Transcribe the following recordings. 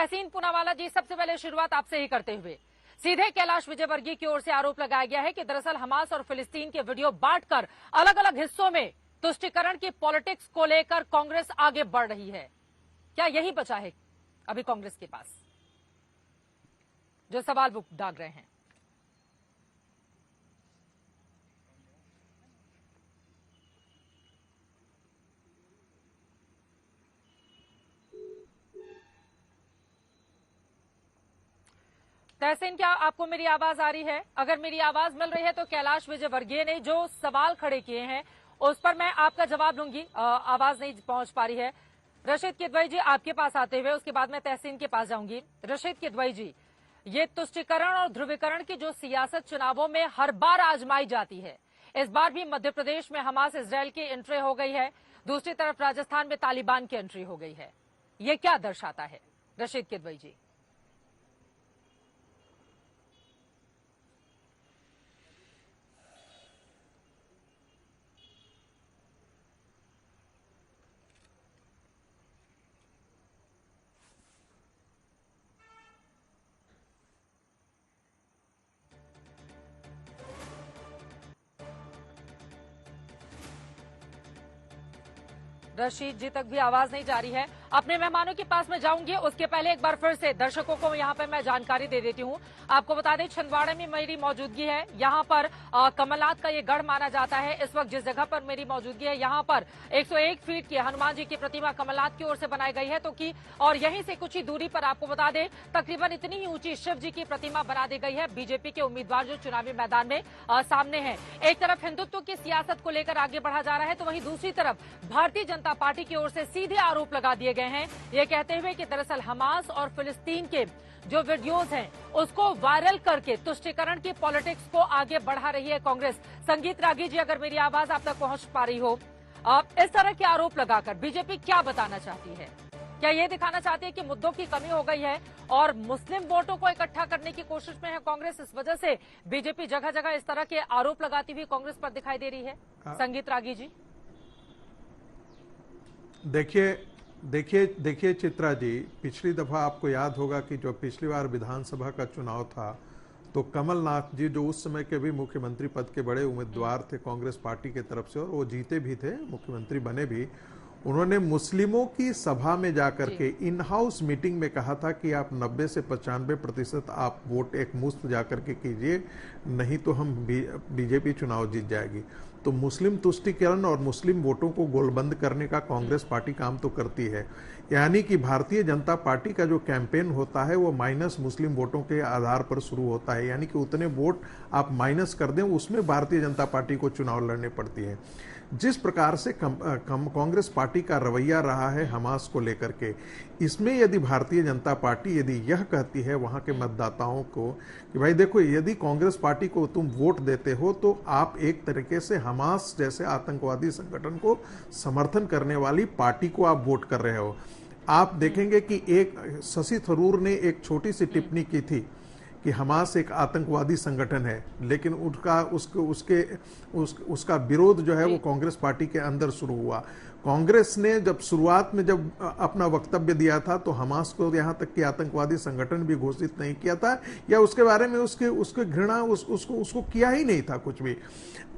तहसीन पूनावाला जी, सबसे पहले शुरुआत आपसे ही करते हुए सीधे कैलाश विजयवर्गीय की ओर से आरोप लगाया गया है कि दरअसल हमास और फिलिस्तीन के वीडियो बांटकर अलग अलग हिस्सों में तुष्टीकरण की पॉलिटिक्स को लेकर कांग्रेस आगे बढ़ रही है। क्या यही बचा है अभी कांग्रेस के पास, जो सवाल वो दाग रहे हैं? तहसीन, क्या आपको मेरी आवाज आ रही है? अगर मेरी आवाज मिल रही है तो कैलाश विजयवर्गीय ने जो सवाल खड़े किए हैं उस पर मैं आपका जवाब दूंगी। आवाज नहीं पहुंच पा रही है। रशीद किदवई जी, आपके पास आते हुए उसके बाद मैं तहसीन के पास जाऊंगी। रशीद किदवई जी, ये तुष्टीकरण और ध्रुवीकरण की जो सियासत चुनावों में हर बार आजमाई जाती है, इस बार भी मध्य प्रदेश में हमास इजरायल की एंट्री हो गई है, दूसरी तरफ राजस्थान में तालिबान की एंट्री हो गई है। ये क्या दर्शाता है रशीद किदवई जी? रशीद जी तक भी आवाज नहीं जा रही है। अपने मेहमानों के पास में जाऊंगी, उसके पहले एक बार फिर से दर्शकों को यहाँ पे मैं जानकारी दे देती हूँ। आपको बता दें, छिंदवाड़ा में मेरी मौजूदगी है। यहाँ पर कमलनाथ का ये गढ़ माना जाता है। इस वक्त जिस जगह पर मेरी मौजूदगी है, यहाँ पर 101 फीट की हनुमान जी की प्रतिमा कमलनाथ की ओर से बनाई गई है, तो की और यहीं से कुछ ही दूरी पर आपको बता दें तकरीबन इतनी ही ऊंची शिव जी की प्रतिमा बना दी गई है। बीजेपी के उम्मीदवार जो चुनावी मैदान में सामने है, एक तरफ हिंदुत्व की सियासत को लेकर आगे बढ़ा जा रहा है, तो वहीं दूसरी तरफ भारतीय जनता पार्टी की ओर से सीधे आरोप लगा दिए गए हैं, ये कहते हुए कि दरअसल हमास और फिलिस्तीन के जो वीडियोस हैं उसको वायरल करके तुष्टीकरण की पॉलिटिक्स को आगे बढ़ा रही है कांग्रेस। संगीत रागी जी, अगर मेरी आवाज आप तक पहुंच पा रही हो, इस तरह के आरोप लगाकर बीजेपी क्या बताना चाहती है? क्या ये दिखाना चाहती है कि मुद्दों की कमी हो गई है और मुस्लिम वोटों को इकट्ठा करने की कोशिश में है कांग्रेस, इस वजह से बीजेपी जगह जगह इस तरह के आरोप लगाती हुई कांग्रेस पर दिखाई दे रही है? संगीत रागी जी, देखिए चित्रा जी, पिछली दफा आपको याद होगा कि जो पिछली बार विधानसभा का चुनाव था, तो कमलनाथ जी जो उस समय के भी मुख्यमंत्री पद के बड़े उम्मीदवार थे कांग्रेस पार्टी की तरफ से, और वो जीते भी थे, मुख्यमंत्री बने भी, उन्होंने मुस्लिमों की सभा में जाकर के इन हाउस मीटिंग में कहा था कि आप 90 से 95% आप वोट एक मुश्त जाकर के कीजिए, नहीं तो हम बीजेपी चुनाव जीत जाएगी। तो मुस्लिम तुष्टीकरण और मुस्लिम वोटों को गोलबंद करने का कांग्रेस पार्टी काम तो करती है। यानी कि भारतीय जनता पार्टी का जो कैंपेन होता है वो माइनस मुस्लिम वोटों के आधार पर शुरू होता है, यानी कि उतने वोट आप माइनस कर दें, उसमें भारतीय जनता पार्टी को चुनाव लड़ने पड़ती है। जिस प्रकार से कांग्रेस पार्टी का रवैया रहा है हमास को लेकर के, इसमें यदि भारतीय जनता पार्टी यदि यह कहती है वहां के मतदाताओं को कि भाई देखो, यदि कांग्रेस पार्टी को तुम वोट देते हो तो आप एक तरीके से हमास जैसे आतंकवादी संगठन को समर्थन करने वाली पार्टी को आप वोट कर रहे हो। आप देखेंगे कि एक शशि थरूर ने एक छोटी सी टिप्पणी की थी कि हमास एक आतंकवादी संगठन है, लेकिन उसका विरोध जो है वो कांग्रेस पार्टी के अंदर शुरू हुआ। कांग्रेस ने जब शुरुआत में जब अपना वक्तव्य दिया था तो हमास को यहां तक कि आतंकवादी संगठन भी घोषित नहीं किया था, या उसके बारे में उसके घृणा उसको किया ही नहीं था कुछ भी।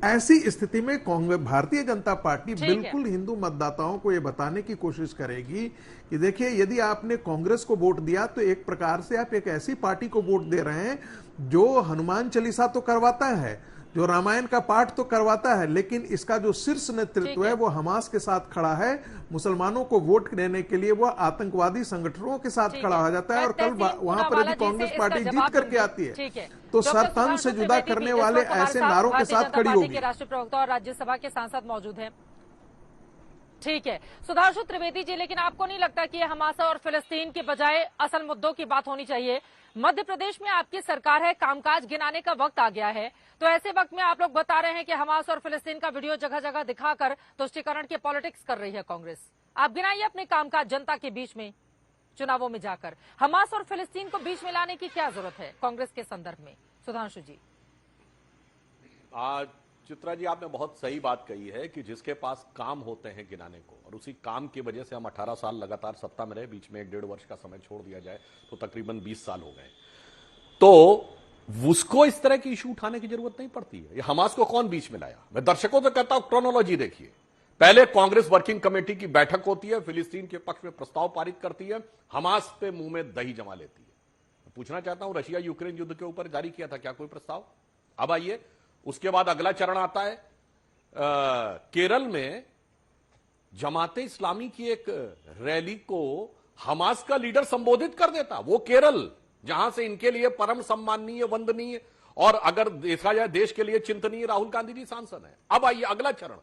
ऐसी स्थिति में भारतीय जनता पार्टी बिल्कुल हिंदू मतदाताओं को यह बताने की कोशिश करेगी कि देखिए, यदि आपने कांग्रेस को वोट दिया तो एक प्रकार से आप एक ऐसी पार्टी को वोट दे रहे हैं जो हनुमान चालीसा तो करवाता है, जो रामायण का पाठ तो करवाता है, लेकिन इसका जो शीर्ष नेतृत्व है वो हमास के साथ खड़ा है। मुसलमानों को वोट देने के लिए वो आतंकवादी संगठनों के साथ खड़ा हो जाता है, और कल वहां पर यदि कांग्रेस पार्टी जीत करके आती है तो सर तन से जुदा करने वाले ऐसे नारों के साथ खड़ी होगी। राष्ट्रीय प्रवक्ता और राज्यसभा के सांसद मौजूद हैं। ठीक है सुधांशु त्रिवेदी जी, लेकिन आपको नहीं लगता कि हमास और फिलिस्तीन के बजाय असल मुद्दों की बात होनी चाहिए? मध्य प्रदेश में आपकी सरकार है, कामकाज गिनाने का वक्त आ गया है, तो ऐसे वक्त में आप लोग बता रहे हैं कि हमास और फिलिस्तीन का वीडियो जगह जगह दिखाकर तुष्टीकरण की पॉलिटिक्स कर रही है कांग्रेस। आप गिनाइए अपने कामकाज जनता के बीच में चुनावों में जाकर। हमास और फिलिस्तीन को बीच में लाने की क्या जरूरत है कांग्रेस के संदर्भ में? सुधांशु जी, आज चित्रा जी, आपने बहुत सही बात कही है कि जिसके पास काम होते हैं गिनाने को, और उसी काम की वजह से हम 18 साल लगातार सत्ता में रहे, बीच में 1.5 वर्ष का समय छोड़ दिया जाए तो तकरीबन 20 साल हो गए, तो उसको इस तरह की इशू उठाने की जरूरत नहीं पड़ती है। ये हमास को कौन बीच में लाया? मैं दर्शकों से कहता हूं, क्रोनोलॉजी देखिए। पहले कांग्रेस वर्किंग कमेटी की बैठक होती है, फिलिस्तीन के पक्ष में प्रस्ताव पारित करती है, हमास पे मुंह में दही जमा लेती है। पूछना चाहता हूं, रशिया यूक्रेन युद्ध के ऊपर जारी किया था क्या कोई प्रस्ताव? अब आइए, उसके बाद अगला चरण आता है, केरल में जमाते इस्लामी की एक रैली को हमास का लीडर संबोधित कर देता। वो केरल जहां से इनके लिए परम सम्माननीय, वंदनीय और अगर देखा जाए देश के लिए चिंतनीय राहुल गांधी जी सांसद हैं। अब आइए अगला चरण,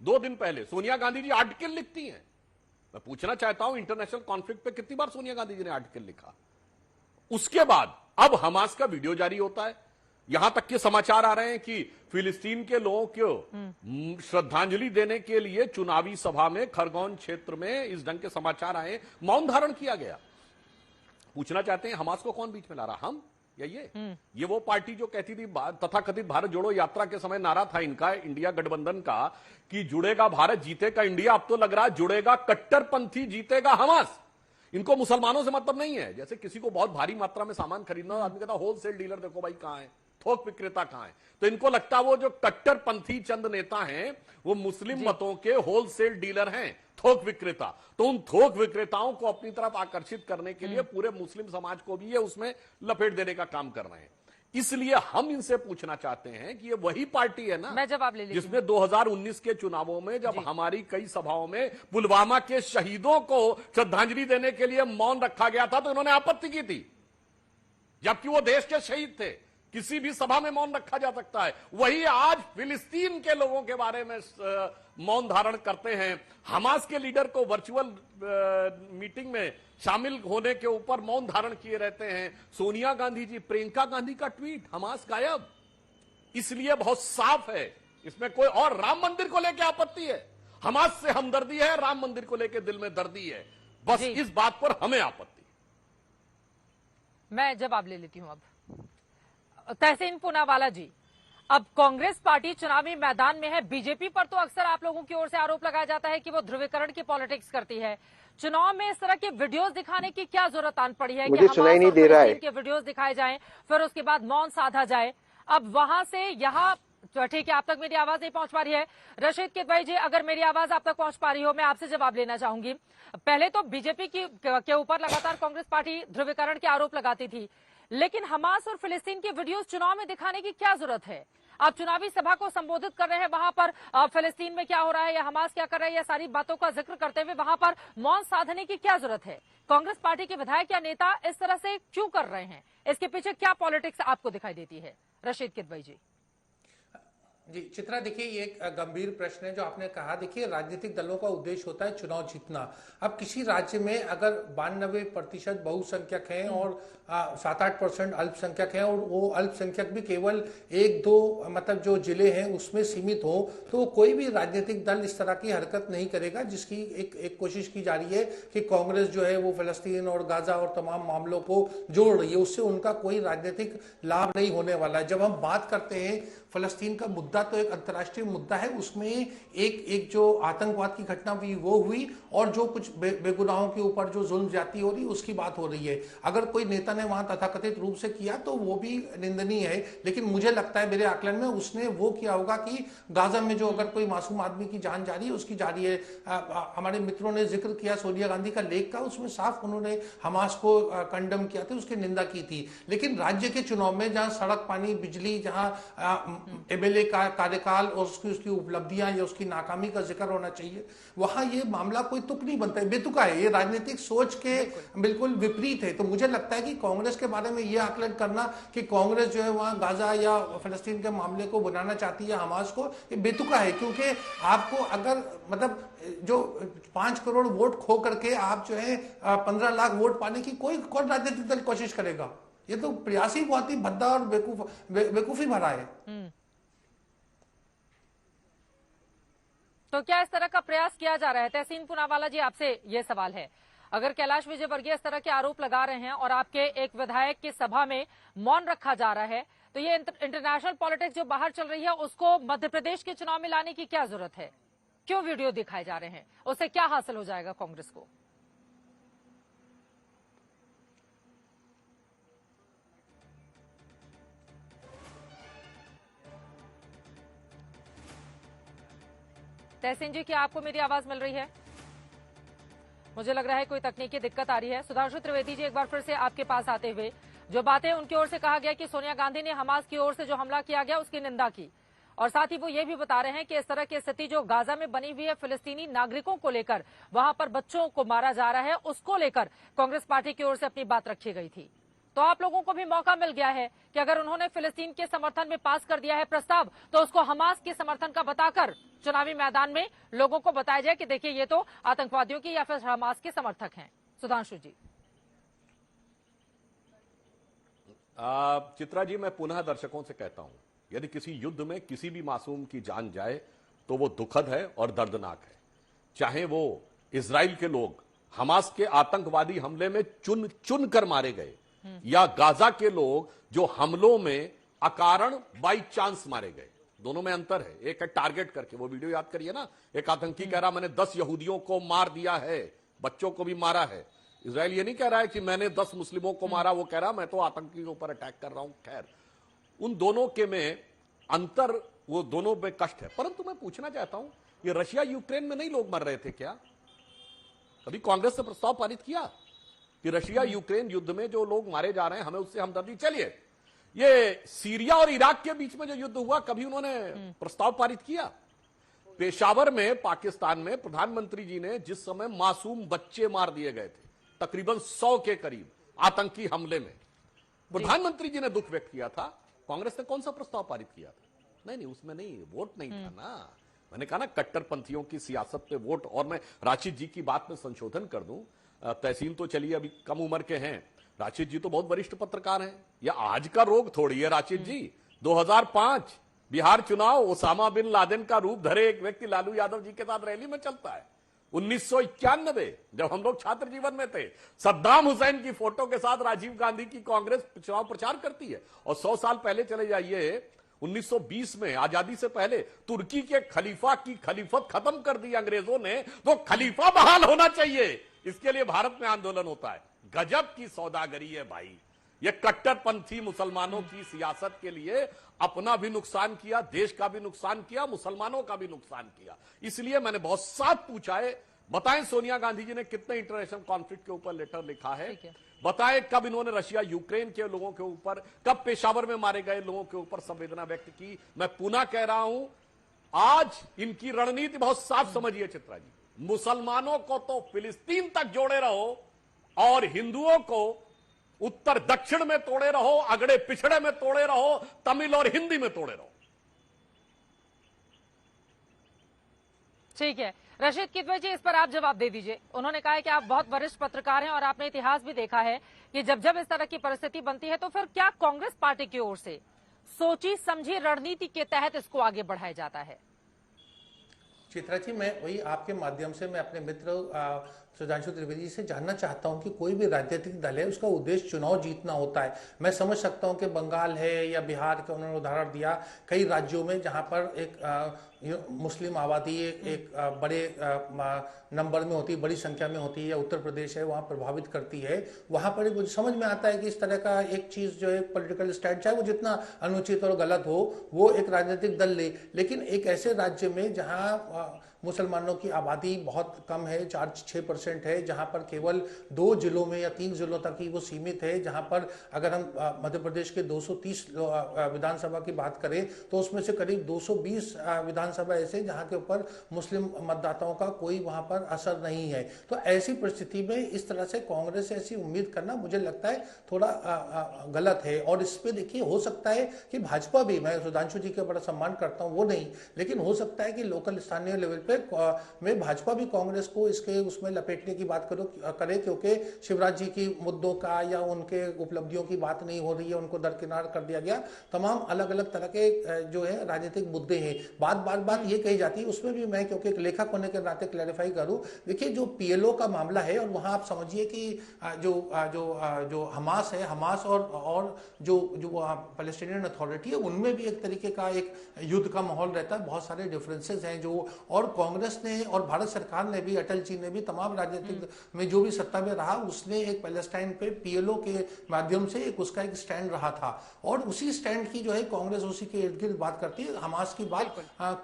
2 दिन पहले सोनिया गांधी जी आर्टिकल लिखती हैं। मैं पूछना चाहता हूं, इंटरनेशनल कॉन्फ्लिक्ट पे कितनी बार सोनिया गांधी जी ने आर्टिकल लिखा? उसके बाद अब हमास का वीडियो जारी होता है। यहां तक के समाचार आ रहे हैं कि फिलिस्तीन के लोगों को श्रद्धांजलि देने के लिए चुनावी सभा में खरगोन क्षेत्र में इस ढंग के समाचार आए, मौन धारण किया गया। पूछना चाहते हैं, हमास को कौन बीच में ला रहा? हम या ये वो पार्टी जो कहती थी, तथाकथित भारत जोड़ो यात्रा के समय नारा था इनका, इंडिया गठबंधन का, कि जुड़ेगा भारत जीतेगा इंडिया। अब तो लग रहा है जुड़ेगा कट्टरपंथी जीतेगा हमास। इनको मुसलमानों से मतलब नहीं है। जैसे किसी को बहुत भारी मात्रा में सामान खरीदना, आदमी कहता होलसेल डीलर देखो भाई कहां है, थोक विक्रेता कहां है, तो इनको लगता है वो जो कट्टरपंथी चंद नेता हैं वो मुस्लिम मतों के होलसेल डीलर हैं, थोक विक्रेता। तो उन थोक विक्रेताओं को अपनी तरफ आकर्षित करने के लिए पूरे मुस्लिम समाज को भी ये उसमें लपेट देने का काम कर रहे हैं। इसलिए हम इनसे पूछना चाहते हैं कि ये वही पार्टी है ना, मैं जवाब ले लेती जिसमें 2019 के चुनावों में जब हमारी कई सभाओं में पुलवामा के शहीदों को श्रद्धांजलि देने के लिए मौन रखा गया था तो इन्होंने आपत्ति की थी, जबकि वो देश के शहीद थे। किसी भी सभा में मौन रखा जा सकता है। वही आज फिलिस्तीन के लोगों के बारे में मौन धारण करते हैं। हमास के लीडर को वर्चुअल मीटिंग में शामिल होने के ऊपर मौन धारण किए रहते हैं। सोनिया गांधी जी, प्रियंका गांधी का ट्वीट, हमास गायब। इसलिए बहुत साफ है इसमें कोई और राम मंदिर को लेकर आपत्ति है, हमास से हमदर्दी है, राम मंदिर को लेकर दिल में दर्दी है, बस इस बात पर हमें आपत्ति। मैं जवाब ले लेती हूं। अब तहसीन पूनावाला जी, अब कांग्रेस पार्टी चुनावी मैदान में है। बीजेपी पर तो अक्सर आप लोगों की ओर से आरोप लगाया जाता है कि वो ध्रुवीकरण की पॉलिटिक्स करती है। चुनाव में इस तरह के वीडियोस दिखाने की क्या जरूरत आन पड़ी है कि हमास और फिलिस्तीन के वीडियोस दिखाए जाएं, फिर उसके बाद मौन साधा जाए? अब वहां से यहाँ ठीक है, आप तक मेरी आवाज नहीं पहुंच पा रही है। रशीद किदवई जी, अगर मेरी आवाज आप तक पहुंच पा रही हो, मैं आपसे जवाब लेना चाहूंगी। पहले तो बीजेपी के ऊपर लगातार कांग्रेस पार्टी ध्रुवीकरण के आरोप लगाती थी, लेकिन हमास और फिलिस्तीन के वीडियोस चुनाव में दिखाने की क्या जरूरत है? आप चुनावी सभा को संबोधित कर रहे हैं, वहां पर फिलिस्तीन में क्या हो रहा है या हमास क्या कर रहा है, या सारी बातों का जिक्र करते हुए वहां पर मौन साधने की क्या जरूरत है? कांग्रेस पार्टी के विधायक या नेता इस तरह से क्यों कर रहे हैं? इसके पीछे क्या पॉलिटिक्स आपको दिखाई देती है? रशीद किदवई जी। जी चित्रा, देखिए ये एक गंभीर प्रश्न है जो आपने कहा। देखिए राजनीतिक दलों का उद्देश्य होता है चुनाव जीतना। अब किसी राज्य में अगर 92% बहुसंख्यक हैं और 7-8% अल्पसंख्यक हैं, और वो अल्पसंख्यक भी केवल 1-2 मतलब जो जिले हैं उसमें सीमित हो, तो कोई भी राजनीतिक दल इस तरह की हरकत नहीं करेगा। जिसकी एक कोशिश की जा रही है कि कांग्रेस जो है वो फिलिस्तीन और गाजा और तमाम मामलों को जोड़ रही है, उससे उनका कोई राजनीतिक लाभ नहीं होने वाला है। जब हम बात करते हैं फलस्तीन का मुद्दा, तो एक अंतर्राष्ट्रीय मुद्दा है, उसमें एक जो आतंकवाद की घटना हुई वो हुई, और जो कुछ बेगुनाहों के ऊपर जो जुल्म ज्यादती हो रही है उसकी बात हो रही है। अगर कोई नेता ने वहां तथाकथित रूप से किया तो वो भी निंदनीय है, लेकिन मुझे लगता है मेरे आकलन में उसने वो किया होगा कि गाजा में जो अगर कोई मासूम आदमी की जान जा रही है उसकी जा रही है। हमारे मित्रों ने जिक्र किया सोनिया गांधी का लेख का, उसमें साफ उन्होंने हमास को कंडम किया था, उसकी निंदा की थी। लेकिन राज्य के चुनाव में जहां सड़क, पानी, बिजली, जहां एमएलए का कार्यकाल और उसकी उपलब्धियां या उसकी नाकामी का जिक्र होना चाहिए, वहां ये मामला कोई तुक नहीं बनता है, बेतुका है। ये राजनीतिक सोच के बिल्कुल विपरीत है। तो मुझे लगता है कि कांग्रेस के बारे में यह आकलन करना कि कांग्रेस जो है वहां गाजा या फिलिस्तीन के मामले को बनाना चाहती है हमास को, ये बेतुका है। क्योंकि आपको अगर मतलब जो 5 करोड़ वोट खो करके आप जो है 15 लाख वोट पाने की कौन राजनीतिक दल कोशिश करेगा? ये तो प्रयास ही बहुत ही भद्दा और बेवकूफी भरा है। तो क्या इस तरह का प्रयास किया जा रहा है? तहसीन पूनावाला जी, आपसे ये सवाल है, अगर कैलाश विजयवर्गीय इस तरह के आरोप लगा रहे हैं और आपके एक विधायक की सभा में मौन रखा जा रहा है, तो ये इंटरनेशनल पॉलिटिक्स जो बाहर चल रही है उसको मध्य प्रदेश के चुनाव में लाने की क्या जरूरत है? क्यों वीडियो दिखाए जा रहे हैं? उससे क्या हासिल हो जाएगा कांग्रेस को? तहसीन जी, क्या आपको मेरी आवाज मिल रही है? मुझे लग रहा है कोई तकनीकी दिक्कत आ रही है। सुधांशु त्रिवेदी जी, एक बार फिर से आपके पास आते हुए, जो बातें उनकी ओर से कहा गया कि सोनिया गांधी ने हमास की ओर से जो हमला किया गया उसकी निंदा की, और साथ ही वो ये भी बता रहे हैं कि इस तरह की स्थिति जो गाजा में बनी हुई है फिलिस्तीनी नागरिकों को लेकर, वहां पर बच्चों को मारा जा रहा है, उसको लेकर कांग्रेस पार्टी की ओर से अपनी बात रखी गई थी। तो आप लोगों को भी मौका मिल गया है कि अगर उन्होंने फिलिस्तीन के समर्थन में पास कर दिया है प्रस्ताव, तो उसको हमास के समर्थन का बताकर चुनावी मैदान में लोगों को बताया जाए कि देखिए ये तो आतंकवादियों की या फिर हमास के समर्थक हैं। सुधांशु जी। चित्रा जी, मैं पुनः दर्शकों से कहता हूं, यदि किसी युद्ध में किसी भी मासूम की जान जाए तो वो दुखद है और दर्दनाक है। चाहे वो इजराइल के लोग हमास के आतंकवादी हमले में चुन चुन कर मारे गए, या गाजा के लोग जो हमलों में अकारण बाई चांस मारे गए, दोनों में अंतर है। एक है टारगेट करके, वो वीडियो याद करिए ना, एक आतंकी कह रहा मैंने 10 यहूदियों को मार दिया है, बच्चों को भी मारा है। इजराइल ये नहीं कह रहा है कि मैंने 10 मुस्लिमों को मारा, वो कह रहा मैं तो आतंकी के ऊपर अटैक कर रहा हूं। खैर, उन दोनों के में अंतर, वो दोनों में कष्ट है। परंतु मैं पूछना चाहता हूं, ये रशिया यूक्रेन में नहीं लोग मर रहे थे क्या? कभी कांग्रेस ने प्रस्ताव पारित किया कि रशिया यूक्रेन युद्ध में जो लोग मारे जा रहे हैं हमें उससे हमदर्दी? चलिए, ये सीरिया और इराक के बीच में जो युद्ध हुआ, कभी उन्होंने प्रस्ताव पारित किया? पेशावर में पाकिस्तान में प्रधानमंत्री जी ने जिस समय मासूम बच्चे मार दिए गए थे, तकरीबन 100 के करीब आतंकी हमले में, प्रधानमंत्री जी ने दुख व्यक्त किया था। कांग्रेस ने कौन सा प्रस्ताव पारित किया था? नहीं, उसमें नहीं, वोट नहीं था ना। मैंने कहा ना, कट्टरपंथियों की सियासत पे वोट। और मैं राशिद जी की बात में संशोधन कर दूं, तहसीन तो चलिए अभी कम उम्र के हैं, राशिद जी तो बहुत वरिष्ठ पत्रकार हैं। यह आज का रोग थोड़ी है राशिद जी। 2005 बिहार चुनाव, ओसामा बिन लादेन का रूप धरे एक व्यक्ति लालू यादव जी के साथ रैली में चलता है। 1991 जब हम लोग छात्र जीवन में थे, सद्दाम हुसैन की फोटो के साथ राजीव गांधी की कांग्रेस चुनाव प्रचार करती है। और 100 साल पहले चले जाइए, 1920 में आजादी से पहले तुर्की के खलीफा की खलीफत खत्म कर दी अंग्रेजों ने, तो खलीफा बहाल होना चाहिए, इसके लिए भारत में आंदोलन होता है। गजब की सौदागरी है भाई। ये कट्टरपंथी मुसलमानों की सियासत के लिए अपना भी नुकसान किया, देश का भी नुकसान किया, मुसलमानों का भी नुकसान किया। इसलिए मैंने बहुत साफ पूछा है, बताएं सोनिया गांधी जी ने कितने इंटरनेशनल कॉन्फ्लिक्ट के ऊपर लेटर लिखा है, बताएं कब इन्होंने रशिया यूक्रेन के लोगों के ऊपर, कब पेशावर में मारे गए लोगों के ऊपर संवेदना व्यक्त की। मैं पुनः कह रहा हूं, आज इनकी रणनीति बहुत साफ समझिए चित्रा जी, मुसलमानों को तो फिलिस्तीन तक जोड़े रहो और हिंदुओं को उत्तर दक्षिण में तोड़े रहो, अगड़े पिछड़े में तोड़े रहो, तमिल और हिंदी में तोड़े रहो। ठीक है, रशीद किदवई जी, इस पर आप जवाब दे दीजिए। उन्होंने कहा है कि आप बहुत वरिष्ठ पत्रकार हैं और आपने इतिहास भी देखा है कि जब जब इस तरह की परिस्थिति बनती है तो फिर क्या कांग्रेस पार्टी की ओर से सोची समझी रणनीति के तहत इसको आगे बढ़ाया जाता है? चित्रा जी, मैं वही आपके माध्यम से मैं अपने मित्र सुधांशु त्रिवेदी से जानना चाहता हूं कि कोई भी राजनीतिक दल है, उसका उद्देश्य चुनाव जीतना होता है। मैं समझ सकता हूं कि बंगाल है या बिहार का उन्होंने उदाहरण दिया, कई राज्यों में जहां पर एक मुस्लिम आबादी एक बड़े नंबर में होती है, बड़ी संख्या में होती है, या उत्तर प्रदेश है वहां प्रभावित करती है, वहां पर मुझे समझ में आता है कि इस तरह का एक चीज जो है पॉलिटिकल स्टैंड, चाहे वो जितना अनुचित और गलत हो, वो एक राजनीतिक दल ले। लेकिन एक ऐसे राज्य में जहां मुसलमानों की आबादी बहुत कम है, 4-6% है, जहां पर केवल 2 जिलों में या 3 जिलों तक ही वो सीमित है, जहां पर अगर हम मध्य प्रदेश के 230 विधानसभा की बात करें तो उसमें से करीब 220 विधानसभा ऐसे जहां के ऊपर मुस्लिम मतदाताओं का कोई वहां पर असर नहीं है। तो ऐसी परिस्थिति में इस तरह से कांग्रेस से ऐसी उम्मीद करना मुझे लगता है थोड़ा गलत है। और इस पे देखिए, हो सकता है कि भाजपा भी, मैं सुधांशु जी का बड़ा सम्मान करता हूं वो नहीं, लेकिन हो सकता है कि लोकल स्थानीय लेवल पे में भाजपा भी कांग्रेस को इसके उसमें लपेटने की बात करे, क्योंकि शिवराज जी की मुद्दों का या उनके उपलब्धियों की बात नहीं हो रही है, उनको दरकिनार कर दिया गया। तमाम अलग अलग तरह के जो है राजनीतिक मुद्दे हैं। बात ये कही जाती है, उसमें भी मैं क्योंकि एक लेखक होने के नाते क्लैरिफाई करूं। देखिए जो पीएलओ का मामला है, और वहां आप समझिए कि जो हमास है, हमास और जो पैलेस्टीनियन अथॉरिटी है, उनमें भी एक तरीके का एक युद्ध का माहौल रहता है। बहुत सारे डिफरेंसेस हैं जो, और कांग्रेस ने और भारत सरकार ने भी, अटल जी ने भी, तमाम राजनीतिक में जो भी सत्ता में रहा, उसने एक पैलेस्टाइन पे पीएलओ के माध्यम से उसका एक स्टैंड रहा था। और उसी स्टैंड की जो है कांग्रेस उसी के इर्द गिर्द बात करती है, हमास की बात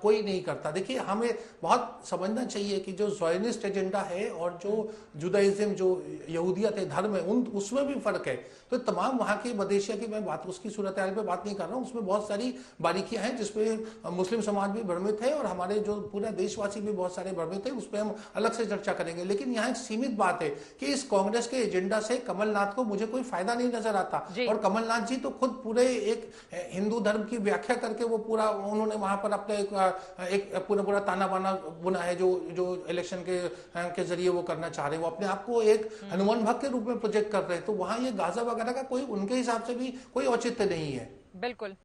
कोई नहीं करता। देखिए हमें बहुत समझना चाहिए कि जो ज़ायनिस्ट एजेंडा है और जो जुदाइज्म, जो यहूदियत है, धर्म है, उसमें भी फर्क है। तो तमाम वहां की मदेशिया की मैं बात, उसकी सूरत हाल पे बात नहीं कर रहा हूँ, उसमें बहुत सारी बारीकियां हैं जिसपे मुस्लिम समाज भी भ्रमित है और हमारे जो पूरा देशवासी भी बहुत सारे भ्रमित है। उस पर हम अलग से चर्चा करेंगे। लेकिन यहाँ एक सीमित बात है कि इस कांग्रेस के एजेंडा से कमलनाथ को मुझे कोई फायदा नहीं नजर आता। और कमलनाथ जी तो खुद पूरे एक हिंदू धर्म की व्याख्या करके वो पूरा उन्होंने वहां पर अपने एक पूरा ताना बाना बुना है, जो इलेक्शन के जरिए वो करना चाह रहे हैं। वो अपने आप को एक हनुमान भक्त के रूप में प्रोजेक्ट कर रहे हैं। तो वहां ये गाजा वगैरह का कोई उनके हिसाब से भी कोई औचित्य नहीं है। बिल्कुल।